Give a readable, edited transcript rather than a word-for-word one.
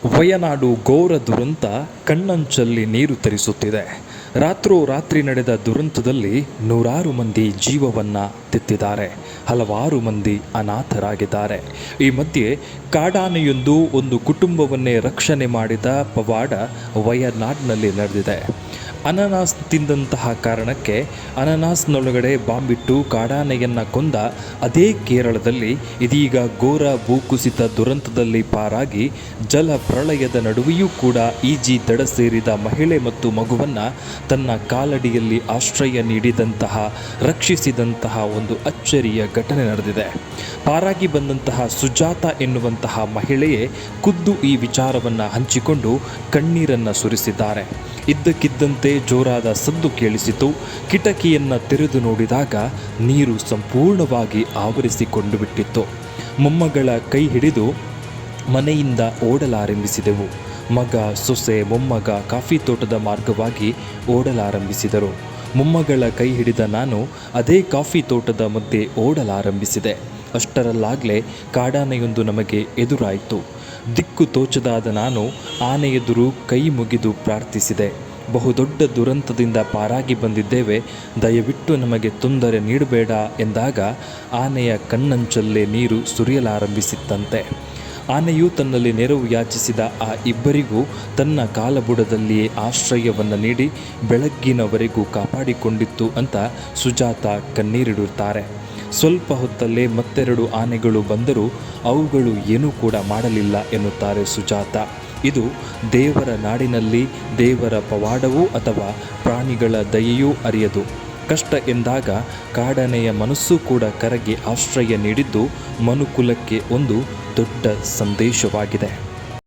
ವಯನಾಡು ಘೋರ ದುರಂತ ಕಣ್ಣಂಚಲ್ಲಿ ನೀರು ತರಿಸುತ್ತಿದೆ. ರಾತ್ರೋರಾತ್ರಿ ನಡೆದ ದುರಂತದಲ್ಲಿ ನೂರಾರು ಮಂದಿ ಜೀವವನ್ನು ತೆತ್ತಿದ್ದಾರೆ. ಹಲವಾರು ಮಂದಿ ಅನಾಥರಾಗಿದ್ದಾರೆ. ಈ ಮಧ್ಯೆ ಕಾಡಾನೆಯೊಂದು ಒಂದು ಕುಟುಂಬವನ್ನೇ ರಕ್ಷಣೆ ಮಾಡಿದ ಪವಾಡ ವಯನಾಡಿನಲ್ಲಿ ನಡೆದಿದೆ. ಅನಾನಸ್ ತಿಂದಂತಹ ಕಾರಣಕ್ಕೆ ಅನಾನಸ್ನೊಳಗಡೆ ಬಾಂಬಿಟ್ಟು ಕಾಡಾನೆಯನ್ನು ಕೊಂದ ಅದೇ ಕೇರಳದಲ್ಲಿ ಇದೀಗ ಘೋರ ಭೂಕುಸಿತ ದುರಂತದಲ್ಲಿ ಪಾರಾಗಿ ಜಲ ಪ್ರಳಯದ ನಡುವೆಯೂ ಕೂಡ ಈಜಿ ದಡ ಸೇರಿದ ಮಹಿಳೆ ಮತ್ತು ಮಗುವನ್ನು ತನ್ನ ಕಾಲಡಿಯಲ್ಲಿ ಆಶ್ರಯ ನೀಡಿದಂತಹ ರಕ್ಷಿಸಿದಂತಹ ಒಂದು ಅಚ್ಚರಿಯ ಘಟನೆ ನಡೆದಿದೆ. ಪಾರಾಗಿ ಬಂದಂತಹ ಸುಜಾತ ಎನ್ನುವಂತಹ ಮಹಿಳೆಯೇ ಖುದ್ದು ಈ ವಿಚಾರವನ್ನು ಹಂಚಿಕೊಂಡು ಕಣ್ಣೀರನ್ನು ಸುರಿಸಿದ್ದಾರೆ. ಇದ್ದಕ್ಕಿದ್ದಂತೆ ಜೋರಾದ ಸದ್ದು ಕೇಳಿಸಿತು. ಕಿಟಕಿಯನ್ನು ತೆರೆದು ನೋಡಿದಾಗ ನೀರು ಸಂಪೂರ್ಣವಾಗಿ ಆವರಿಸಿಕೊಂಡು ಬಿಟ್ಟಿತ್ತು. ಮೊಮ್ಮಗಳ ಕೈ ಹಿಡಿದು ಮನೆಯಿಂದ ಓಡಲಾರಂಭಿಸಿದೆವು. ಮಗ, ಸೊಸೆ, ಮೊಮ್ಮಗ ಕಾಫಿ ತೋಟದ ಮಾರ್ಗವಾಗಿ ಓಡಲಾರಂಭಿಸಿದರು. ಮೊಮ್ಮಗಳ ಕೈ ಹಿಡಿದ ನಾನು ಅದೇ ಕಾಫಿ ತೋಟದ ಮಧ್ಯೆ ಓಡಲಾರಂಭಿಸಿದೆ. ಅಷ್ಟರಲ್ಲಾಗಲೇ ಕಾಡಾನೆಯೊಂದು ನಮಗೆ ಎದುರಾಯಿತು. ದಿಕ್ಕು ತೋಚದಾದ ನಾನು ಆನೆಯೆದುರು ಕೈ ಮುಗಿದು ಪ್ರಾರ್ಥಿಸಿದೆ. ಬಹುದೊಡ್ಡ ದುರಂತದಿಂದ ಪಾರಾಗಿ ಬಂದಿದ್ದೇವೆ, ದಯವಿಟ್ಟು ನಮಗೆ ತೊಂದರೆ ನೀಡಬೇಡ ಎಂದಾಗ ಆನೆಯ ಕಣ್ಣಂಚಲ್ಲೇ ನೀರು ಸುರಿಯಲಾರಂಭಿಸಿತ್ತಂತೆ. ಆನೆಯು ತನ್ನಲ್ಲಿ ನೆರವು ಯಾಚಿಸಿದ ಆ ಇಬ್ಬರಿಗೂ ತನ್ನ ಕಾಲಬುಡದಲ್ಲಿಯೇ ಆಶ್ರಯವನ್ನು ನೀಡಿ ಬೆಳಗ್ಗಿನವರೆಗೂ ಕಾಪಾಡಿಕೊಂಡಿತ್ತು ಅಂತ ಸುಜಾತ ಕಣ್ಣೀರಿಡುತ್ತಾರೆ. ಸ್ವಲ್ಪ ಹೊತ್ತಲ್ಲೇ ಮತ್ತೆರಡು ಆನೆಗಳು ಬಂದರೂ ಅವುಗಳು ಏನೂ ಕೂಡ ಮಾಡಲಿಲ್ಲ ಎನ್ನುತ್ತಾರೆ ಸುಜಾತ. ಇದು ದೇವರ ನಾಡಿನಲ್ಲಿ ದೇವರ ಪವಾಡವೂ ಅಥವಾ ಪ್ರಾಣಿಗಳ ದಯೆಯೂ ಅರಿಯದು. ಕಷ್ಟ ಎಂದಾಗ ಕಾಡಾನೆಯ ಮನಸ್ಸು ಕೂಡ ಕರಗಿ ಆಶ್ರಯ ನೀಡಿದ್ದು ಮನುಕುಲಕ್ಕೆ ಒಂದು ದೊಡ್ಡ ಸಂದೇಶವಾಗಿದೆ.